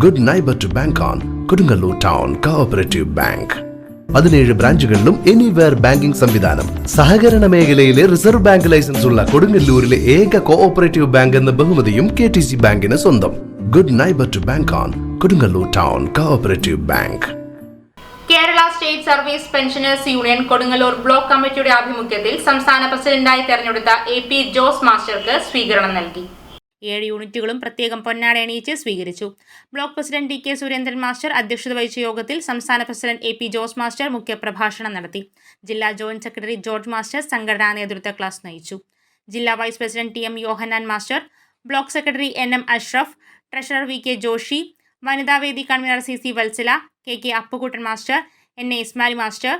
Good neighbour to bank on Kodungallur town cooperative bank. 17 ബ്രാഞ്ചുകളിലും anywhere banking സംവിധാനം. സഹകരണ മേഖലയിലെ റിസർവ് ബാങ്ക് ലൈസൻസ് ഉള്ള കൊടുങ്ങല്ലൂരിലെ ഏക കോഓപ്പറേറ്റീവ് ബാങ്ക് എന്ന ബഹുമതിയും KTC ബാങ്കിന് സ്വന്തം. Good neighbour to bank on Kodungallur town cooperative bank. Kerala state service pensioners union Kodungallur block കമ്മിറ്റിയുടെ ആഭിമുഖ്യത്തിൽ സംസ്ഥാന പ്രസിഡന്റായി തെരഞ്ഞെടുത്ത AP ജോസ് മാസ്റ്റർക്ക് സ്വീകരണം നൽകി. 7 യൂണിറ്റുകളും പ്രത്യേകം പൊന്നാട അണിയിച്ച് സ്വീകരിച്ചു. Block president DK Surendran master അധ്യക്ഷത വഹിച്ച യോഗത്തിൽ സംസ്ഥാന പ്രസിഡന്റ് AP ജോസ് മാസ്റ്റർ മുഖ്യപ്രഭാഷണം നടത്തി. ജില്ലാ ജോയിന്റ് സെക്രട്ടറി ജോർജ് മാസ്റ്റർ സംഘടനാ നേതൃത്വ ക്ലാസ് നയിച്ചു. ജില്ലാ vice president TM Yohannan master, block secretary NM Ashraf, treasurer VK Joshi, വനിതാവേദി convener CC Vatsala, KK Appukuttan master, NA Ismail master,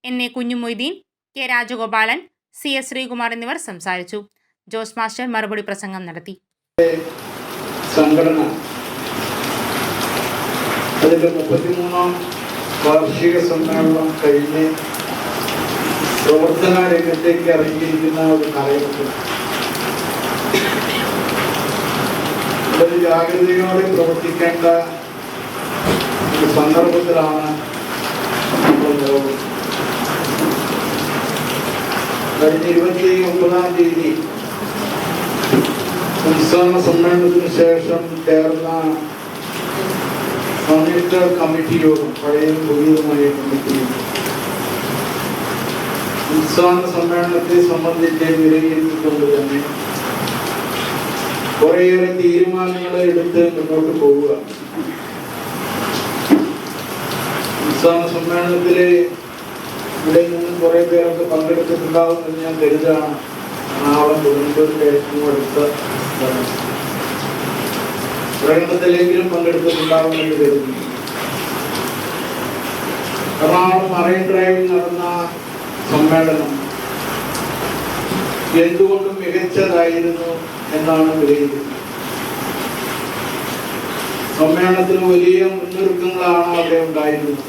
NA Kunjumoideen, K Rajagopalan, CS Sreekumar എന്നിവർ സംസാരിച്ചു. ജോസ് മാസ്റ്റർ മറുപടി പ്രസംഗം നടത്തി. സംഘടന അതിൻ്റെ 33ാം വാർഷിക സമ്മേളനം കഴിഞ്ഞ് പ്രവർത്തന രംഗത്തേക്ക് ഇറങ്ങിയിരിക്കുന്ന ഒരു കാലഘട്ടത്തിൽ വളരെ ജാഗ്രതയോടെ പ്രവർത്തിക്കേണ്ട ഒരു സന്ദർഭത്തിലാണ് നമ്മൾ നിലകൊള്ളുന്നത്. കഴിഞ്ഞ 29ാം തീയതി സംസ്ഥാന സമ്മേളനത്തിന് ശേഷം ചേർന്ന സംയുക്ത കമ്മിറ്റി യോഗം, പഴയതും പുതിയതുമായ കമ്മിറ്റി യോഗം സംസ്ഥാന സമ്മേളനത്തെ സംബന്ധിച്ച് വിലയിരുത്തിക്കൊണ്ട് തന്നെ കുറേയേറെ തീരുമാനങ്ങൾ എടുത്ത് മുന്നോട്ട് പോവുക. സംസ്ഥാന സമ്മേളനത്തില് ഇവിടെ നിന്നും കുറെ പേരൊക്കെ പങ്കെടുത്തിട്ടുണ്ടാവുമെന്ന് ഞാൻ കരുതാണ്. കൊടുങ്ങല്ലൂരിന്റെ ഏറ്റവും അടുത്ത പ്രകടനത്തിലെങ്കിലും പങ്കെടുത്തിട്ടുണ്ടാവുമെന്ന് കരുതുന്നു. എറണാകുളം മറൈൻ ഡ്രൈവിൽ നടന്ന സമ്മേളനം എന്തുകൊണ്ടും മികച്ചതായിരുന്നു എന്നാണ് വിലയിരുത്തുന്നത്. സമ്മേളനത്തിന് വലിയ മുന്നൊരുക്കങ്ങളാണ് അവിടെ ഉണ്ടായിരുന്നത്.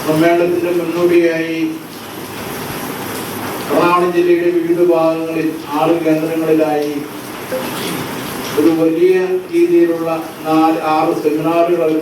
സമ്മേളനത്തിന്റെ മുന്നോടിയായി എറണാകുളം ജില്ലയുടെ വിവിധ ഭാഗങ്ങളിൽ 6 കേന്ദ്രങ്ങളിലായി ഒരു വലിയ രീതിയിലുള്ള 4-6 സെമിനാറുകൾ